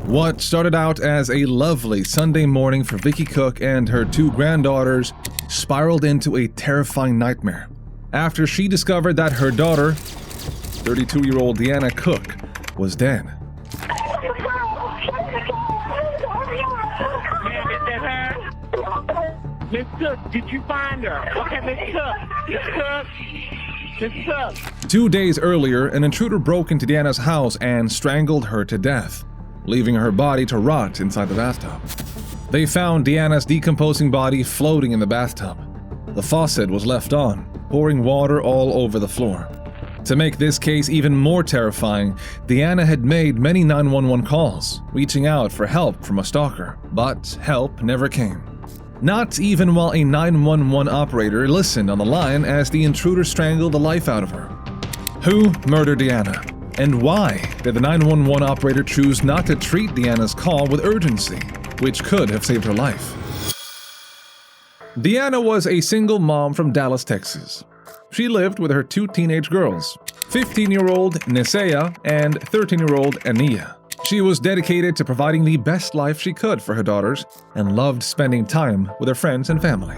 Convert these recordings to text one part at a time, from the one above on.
What started out as a lovely Sunday morning for Vicky Cook and her two granddaughters spiraled into a terrifying nightmare after she discovered that her daughter, 32-year-old Deanna Cook, was dead. Miss Cook, did you find her? Okay, Miss Cook. 2 days earlier, an intruder broke into Deanna's house and strangled her to death, leaving her body to rot inside the bathtub. They found Deanna's decomposing body floating in the bathtub. The faucet was left on, pouring water all over the floor. To make this case even more terrifying, Deanna had made many 911 calls, reaching out for help from a stalker, but help never came. Not even while a 911 operator listened on the line as the intruder strangled the life out of her. Who murdered Deanna? And why did the 911 operator choose not to treat Deanna's call with urgency, which could have saved her life? Deanna was a single mom from Dallas, Texas. She lived with her two teenage girls, 15-year-old Nesea and 13-year-old Ania. She was dedicated to providing the best life she could for her daughters and loved spending time with her friends and family.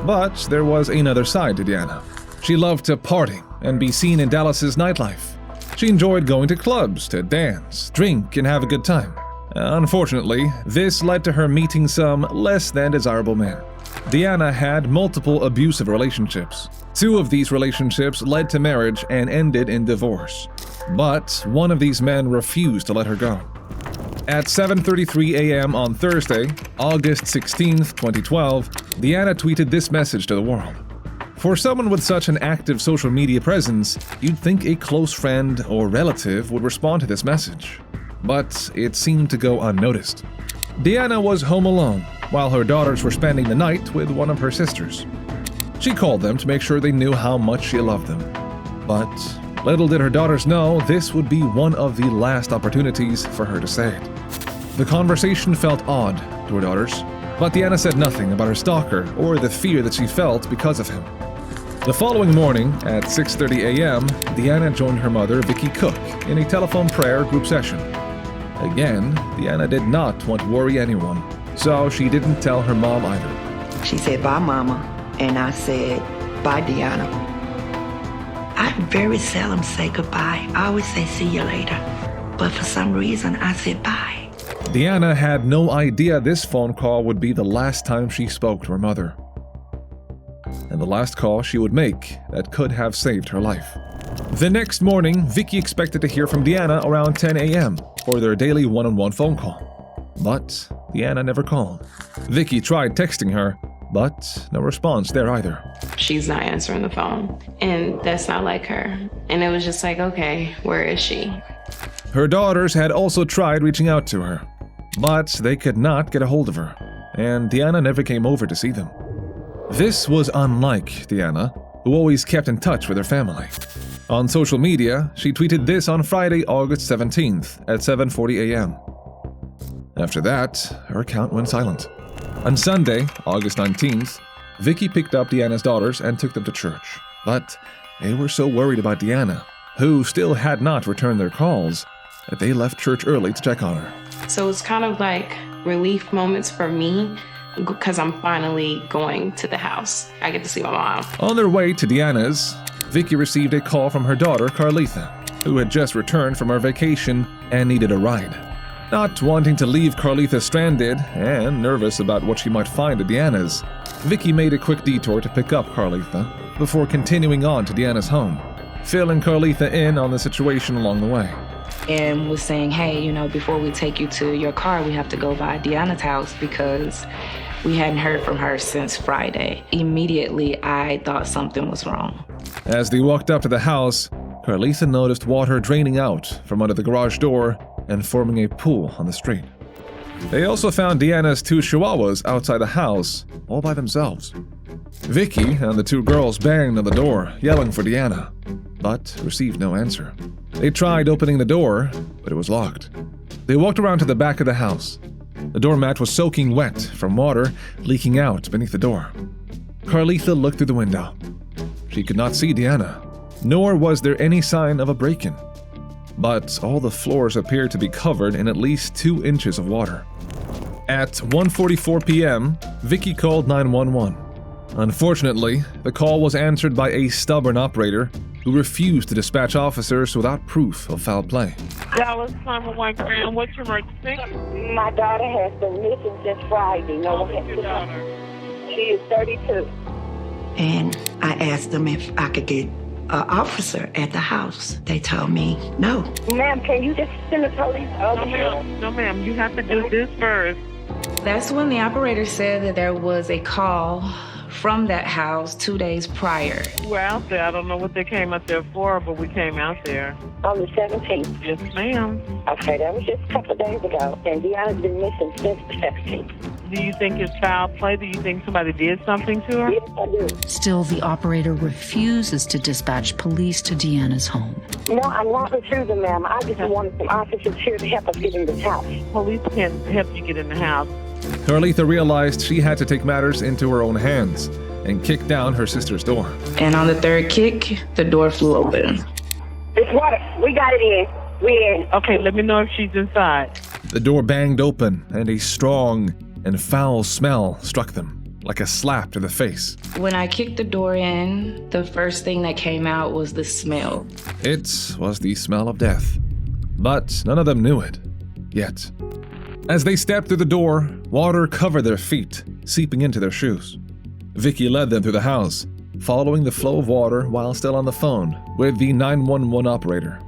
But there was another side to Deanna. She loved to party and be seen in Dallas's nightlife. She enjoyed going to clubs to dance, drink, and have a good time. Unfortunately, this led to her meeting some less than desirable men. Deanna had multiple abusive relationships. 2 of these relationships led to marriage and ended in divorce. But one of these men refused to let her go. At 7:33 a.m. on Thursday, August 16, 2012, Deanna tweeted this message to the world. For someone with such an active social media presence, you'd think a close friend or relative would respond to this message. But it seemed to go unnoticed. Deanna was home alone, while her daughters were spending the night with one of her sisters. She called them to make sure they knew how much she loved them. But little did her daughters know this would be one of the last opportunities for her to say it. The conversation felt odd to her daughters, but Deanna said nothing about her stalker or the fear that she felt because of him. The following morning, at 6:30 a.m., Deanna joined her mother, Vicky Cook, in a telephone prayer group session. Again, Deanna did not want to worry anyone, so she didn't tell her mom either. She said, "Bye, Mama," and I said, "Bye, Deanna." I very seldom say goodbye. I always say see you later. But for some reason, I said bye. Deanna had no idea this phone call would be the last time she spoke to her mother. And the last call she would make that could have saved her life. The next morning, Vicky expected to hear from Deanna around 10 a.m. for their daily one-on-one phone call. But Deanna never called. Vicky tried texting her, but no response there either. She's not answering the phone, and that's not like her. And it was just like, okay, where is she? Her daughters had also tried reaching out to her, but they could not get a hold of her, and Deanna never came over to see them. This was unlike Deanna, who always kept in touch with her family. On social media, she tweeted this on Friday, August 17th at 7:40 a.m. After that, her account went silent. On Sunday, August 19th, Vicky picked up Deanna's daughters and took them to church. But they were so worried about Deanna, who still had not returned their calls, that they left church early to check on her. So it's kind of like relief moments for me because I'm finally going to the house. I get to see my mom. On their way to Deanna's, Vicky received a call from her daughter, Carlitha, who had just returned from her vacation and needed a ride. Not wanting to leave Carlitha stranded and nervous about what she might find at Deanna's, Vicky made a quick detour to pick up Carlitha before continuing on to Deanna's home, filling Carlitha in on the situation along the way. And was saying, hey, before we take you to your car, we have to go by Deanna's house because we hadn't heard from her since Friday. Immediately, I thought something was wrong. As they walked up to the house, Carlitha noticed water draining out from under the garage door and forming a pool on the street. They also found Deanna's 2 chihuahuas outside the house, all by themselves. Vicky and the 2 girls banged on the door, yelling for Deanna, but received no answer. They tried opening the door, but it was locked. They walked around to the back of the house. The doormat was soaking wet from water leaking out beneath the door. Carlitha looked through the window. She could not see Deanna, nor was there any sign of a break-in. but all the floors appeared to be covered in at least 2 inches of water. At 1:44 p.m., Vicky called 911. Unfortunately, the call was answered by a stubborn operator who refused to dispatch officers without proof of foul play. Dallas 911, Graham, what's your emergency? My daughter has been missing since Friday. No one has Your been. daughter. She is 32. And I asked them if I could get an officer at the house. They told me no. Ma'am, can you just send the police over here? No, ma'am, you have to do this first. That's when the operator said that there was a call from that house 2 days prior. We're out there. I don't know what they came out there for, but we came out there. On the 17th. Yes, ma'am. Okay, that was just a couple of days ago. And Deanna's been missing since the 17th. Do you think it's foul play? Do you think somebody did something to her? Yes, I do. Still, the operator refuses to dispatch police to Deanna's home. No, I'm not refusing, ma'am. I just wanted some officers here to help us get in this house. Police can't help you get in the house. Carlitha realized she had to take matters into her own hands and kicked down her sister's door. And on the third kick, the door flew open. It's water. We got it in. We in. Okay, let me know if she's inside. The door banged open and a strong and foul smell struck them, like a slap to the face. When I kicked the door in, the first thing that came out was the smell. It was the smell of death, but none of them knew it yet. As they stepped through the door, water covered their feet, seeping into their shoes. Vicky led them through the house, following the flow of water while still on the phone with the 911 operator.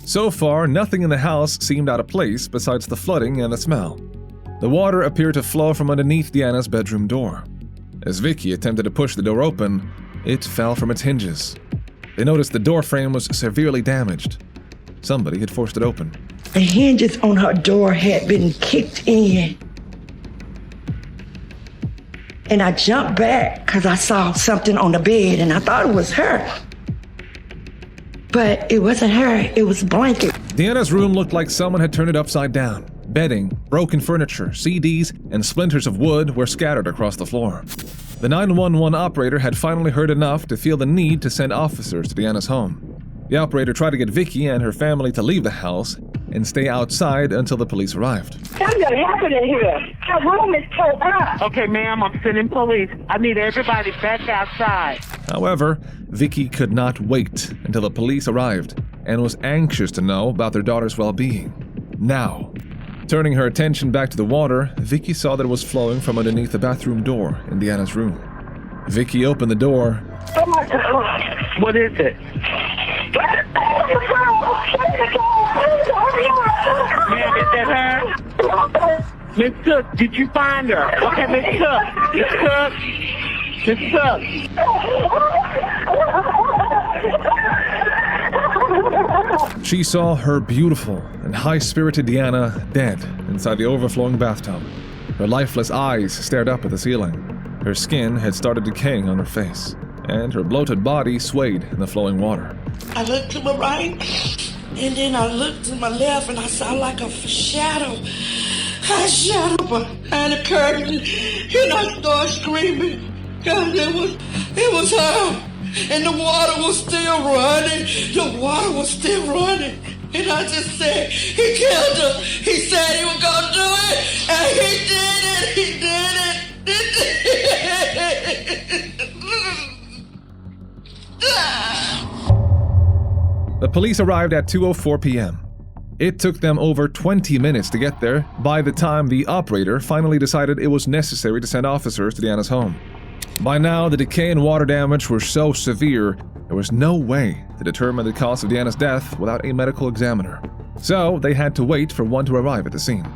So far, nothing in the house seemed out of place besides the flooding and the smell. The water appeared to flow from underneath Deanna's bedroom door. As Vicky attempted to push the door open, it fell from its hinges. They noticed the door frame was severely damaged. Somebody had forced it open. The hinges on her door had been kicked in. And I jumped back because I saw something on the bed and I thought it was her. But it wasn't her, it was a blanket. Deanna's room looked like someone had turned it upside down. Bedding, broken furniture, CDs, and splinters of wood were scattered across the floor. The 911 operator had finally heard enough to feel the need to send officers to Deanna's home. The operator tried to get Vicky and her family to leave the house and stay outside until the police arrived. Something happened in here. Her room is tore up. Okay, ma'am, I'm sending police. I need everybody back outside. However, Vicky could not wait until the police arrived and was anxious to know about their daughter's well-being. Now, turning her attention back to the water, Vicky saw that it was flowing from underneath the bathroom door in Deanna's room. Vicky opened the door. Oh my God. What is it? Ma'am, is that her? Miss Cook, did you find her? Okay, Miss Cook. Miss Cook. Miss Cook. She saw her beautiful and high-spirited Deanna dead inside the overflowing bathtub. Her lifeless eyes stared up at the ceiling. Her skin had started decaying on her face, and her bloated body swayed in the flowing water. I looked to my right, and then I looked to my left, and I saw like a shadow behind the curtain, and I started screaming. God, it was her, and the water was still running. And I just said, he killed her. He said he was gonna do it, and he did it. The police arrived at 2:04 p.m. It took them over 20 minutes to get there by the time the operator finally decided it was necessary to send officers to Deanna's home. By now, the decay and water damage were so severe, there was no way to determine the cause of Deanna's death without a medical examiner. So they had to wait for one to arrive at the scene.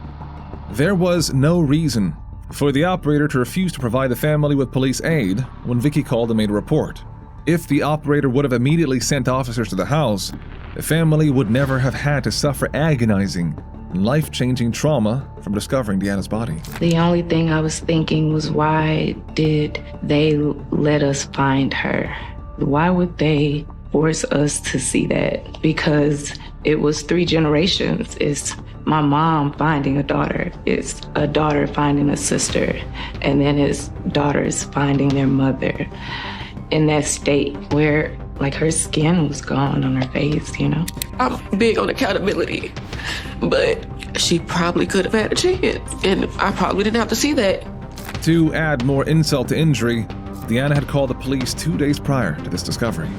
There was no reason for the operator to refuse to provide the family with police aid when Vicky called and made a report. If the operator would have immediately sent officers to the house, the family would never have had to suffer agonizing and life-changing trauma from discovering Deanna's body. The only thing I was thinking was, why did they let us find her? Why would they force us to see that? Because it was 3 generations. It's my mom finding a daughter. It's a daughter finding a sister. And then it's daughters finding their mother. In that state where Like her skin was gone on her face, you know? I'm big on accountability, but she probably could have had a chance, and I probably didn't have to see that. To add more insult to injury, Deanna had called the police 2 days prior to this discovery.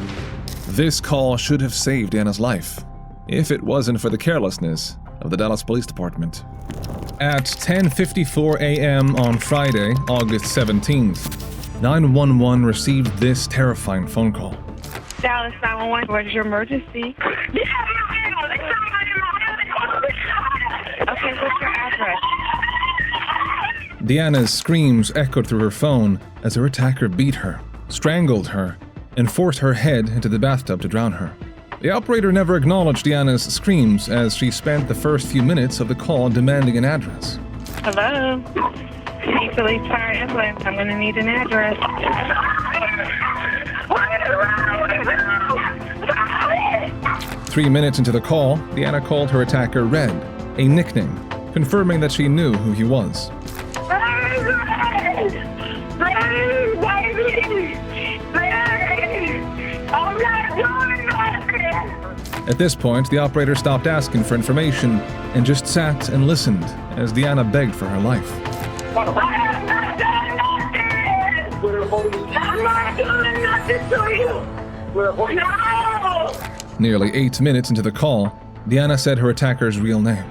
This call should have saved Deanna's life, if it wasn't for the carelessness of the Dallas Police Department. At 10:54 a.m. on Friday, August 17th, 911 received this terrifying phone call. Dallas 911, what's your emergency? Okay, what's your address? Deanna's screams echoed through her phone as her attacker beat her, strangled her, and forced her head into the bathtub to drown her. The operator never acknowledged Deanna's screams as she spent the first few minutes of the call demanding an address. Hello? Need Police Fire Ambulance. I'm going to need an address. 3 minutes into the call, Deanna called her attacker Red, a nickname, confirming that she knew who he was. At this point, the operator stopped asking for information and just sat and listened as Deanna begged for her life. I'm not doing nothing to you. No! Nearly 8 minutes into the call, Deanna said her attacker's real name.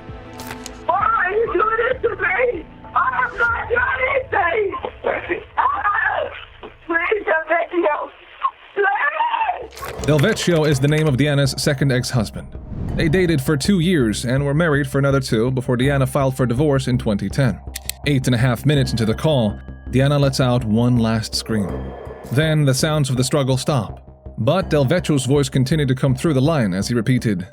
Why are you doing this to me? I'm not doing anything. Please, Delvecchio. Please. Delvecchio is the name of Deanna's second ex-husband. They dated for 2 years and were married for another 2 before Deanna filed for divorce in 2010. 8.5 minutes into the call, Deanna lets out one last scream. Then the sounds of the struggle stop, but Delvecchio's voice continued to come through the line as he repeated,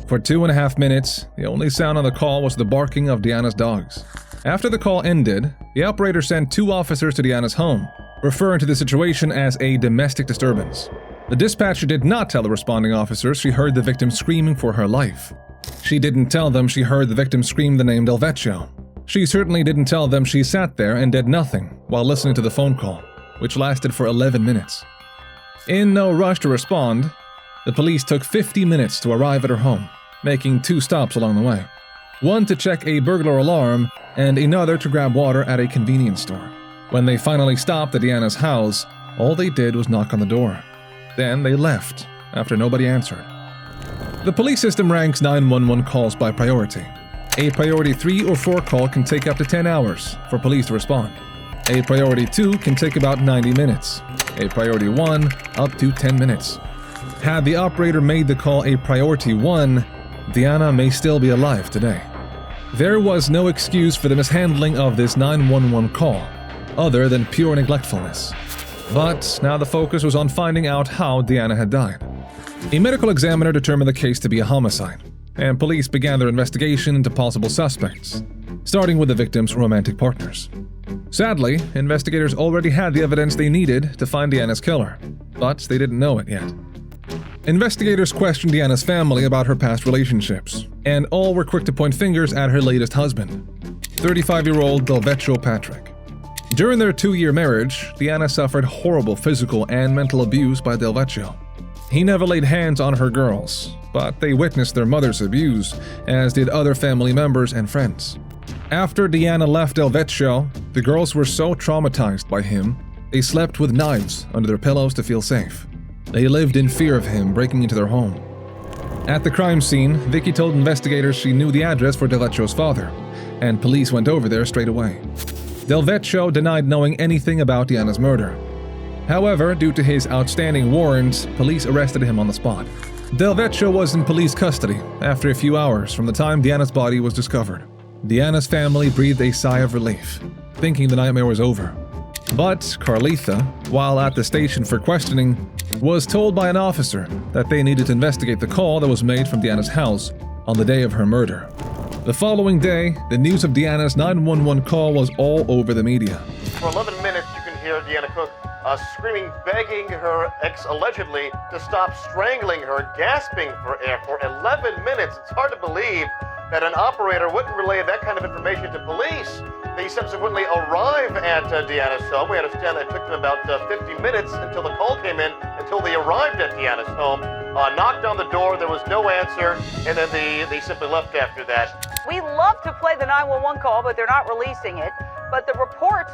For 2.5 minutes, the only sound on the call was the barking of Deanna's dogs. After the call ended, the operator sent 2 officers to Deanna's home, referring to the situation as a domestic disturbance. The dispatcher did not tell the responding officers she heard the victim screaming for her life. She didn't tell them she heard the victim scream the name Delvecchio. She certainly didn't tell them she sat there and did nothing while listening to the phone call, which lasted for 11 minutes. In no rush to respond, the police took 50 minutes to arrive at her home, making 2 stops along the way. One to check a burglar alarm and another to grab water at a convenience store. When they finally stopped at Deanna's house, all they did was knock on the door. Then they left after nobody answered. The police system ranks 911 calls by priority. A priority 3 or 4 call can take up to 10 hours for police to respond. A priority 2 can take about 90 minutes. A priority 1 up to 10 minutes. Had the operator made the call a priority 1, Deanna may still be alive today. There was no excuse for the mishandling of this 911 call, other than pure neglectfulness. But now the focus was on finding out how Deanna had died. A medical examiner determined the case to be a homicide, and police began their investigation into possible suspects, starting with the victim's romantic partners. Sadly, investigators already had the evidence they needed to find Deanna's killer, but they didn't know it yet. Investigators questioned Deanna's family about her past relationships, and all were quick to point fingers at her latest husband, 35-year-old Delvecchio Patrick. During their 2-year marriage, Deanna suffered horrible physical and mental abuse by Delvecchio. He never laid hands on her girls, but they witnessed their mother's abuse, as did other family members and friends. After Deanna left Delvecchio, the girls were so traumatized by him, they slept with knives under their pillows to feel safe. They lived in fear of him breaking into their home. At the crime scene, Vicky told investigators she knew the address for Delvecchio's father, and police went over there straight away. Delvecchio denied knowing anything about Deanna's murder. However, due to his outstanding warrants, police arrested him on the spot. Delvecchio was in police custody after a few hours from the time Deanna's body was discovered. Deanna's family breathed a sigh of relief, thinking the nightmare was over. But Carlitha, while at the station for questioning, was told by an officer that they needed to investigate the call that was made from Deanna's house on the day of her murder. The following day, the news of Deanna's 911 call was all over the media. For 11 minutes, you can hear Deanna Cook screaming, begging her ex allegedly to stop strangling her, gasping for air for 11 minutes. It's hard to believe that an operator wouldn't relay that kind of information to police. They subsequently arrive at Deanna's home. We understand it took them about 50 minutes until the call came in, until they arrived at Deanna's home. Knocked on the door, there was no answer, and then they simply left after that. We love to play the 911 call, but they're not releasing it. But the report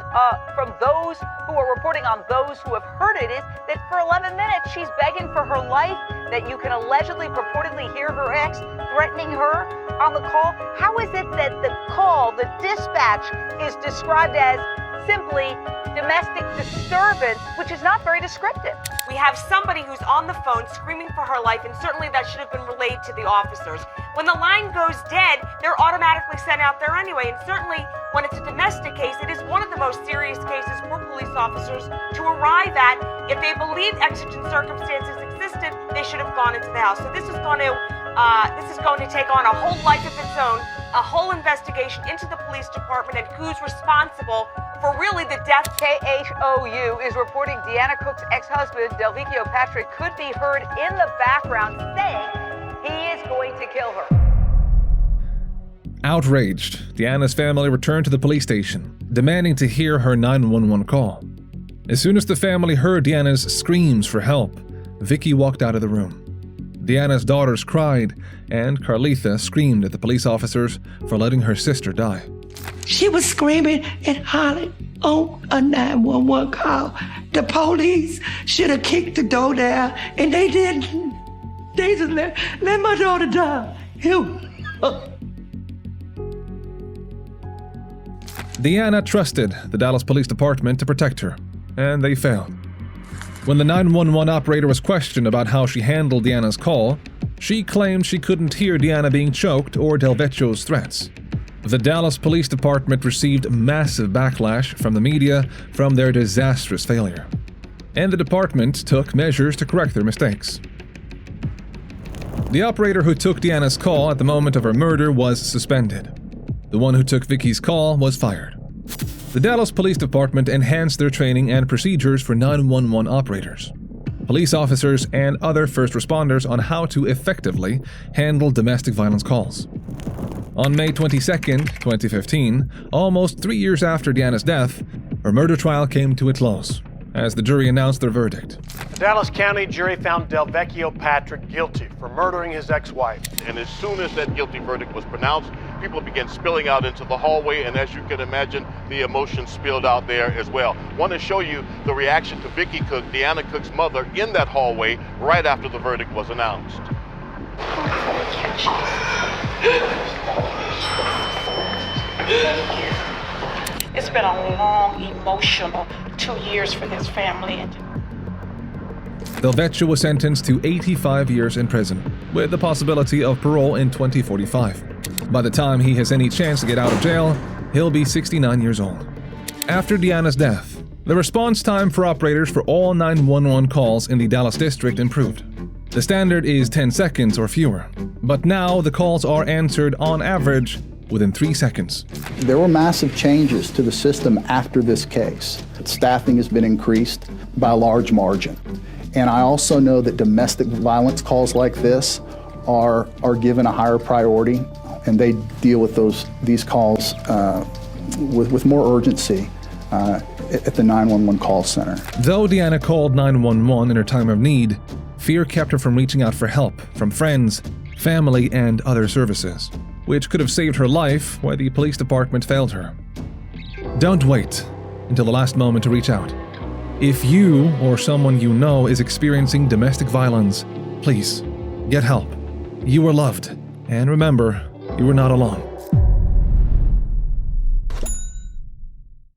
from those who are reporting on those who have heard it is that for 11 minutes she's begging for her life, that you can allegedly, purportedly hear her ex threatening her on the call. How is it that the call, the dispatch, is described as simply domestic disturbance, which is not very descriptive? We have somebody who's on the phone screaming for her life, and certainly that should have been relayed to the officers. When the line goes dead, they're automatically sent out there anyway, and certainly when it's a domestic case, it is one of the most serious cases for police officers to arrive at. If they believe exigent circumstances existed, they should have gone into the house. So this is going to take on a whole life of its own, a whole investigation into the police department and who's responsible for really the death. KHOU is reporting Deanna Cook's ex-husband, Delvecchio Patrick, could be heard in the background saying he is going to kill her. Outraged, Deanna's family returned to the police station, demanding to hear her 911 call. As soon as the family heard Deanna's screams for help, Vicky walked out of the room. Deanna's daughters cried, and Carlitha screamed at the police officers for letting her sister die. She was screaming and hollering on a 911 call. The police should have kicked the door down, and they didn't. They just let my daughter die. Deanna trusted the Dallas Police Department to protect her, and they failed. When the 911 operator was questioned about how she handled Deanna's call, she claimed she couldn't hear Deanna being choked or Delvecchio's threats. The Dallas Police Department received massive backlash from the media from their disastrous failure, and the department took measures to correct their mistakes. The operator who took Deanna's call at the moment of her murder was suspended. The one who took Vicky's call was fired. The Dallas Police Department enhanced their training and procedures for 911 operators, police officers, and other first responders on how to effectively handle domestic violence calls. On May 22, 2015, almost 3 years after Deanna's death, her murder trial came to a close, as the jury announced their verdict. The Dallas County jury found Delvecchio Patrick guilty for murdering his ex-wife. And as soon as that guilty verdict was pronounced, people began spilling out into the hallway, and as you can imagine, the emotion spilled out there as well. Want to show you the reaction to Vicky Cook, Deanna Cook's mother, in that hallway right after the verdict was announced. It's been a long, emotional 2 years for this family. Delvecchio was sentenced to 85 years in prison, with the possibility of parole in 2045. By the time he has any chance to get out of jail, he'll be 69 years old. After Deanna's death, the response time for operators for all 911 calls in the Dallas district improved. The standard is 10 seconds or fewer, but now the calls are answered on average within 3 seconds. There were massive changes to the system after this case. Staffing has been increased by a large margin. And I also know that domestic violence calls like this are given a higher priority, and they deal with these calls with more urgency at the 911 call center. Though Deanna called 911 in her time of need, fear kept her from reaching out for help from friends, family, and other services, which could have saved her life where the police department failed her. Don't wait until the last moment to reach out. If you or someone you know is experiencing domestic violence, please get help. You are loved, and remember, you are not alone.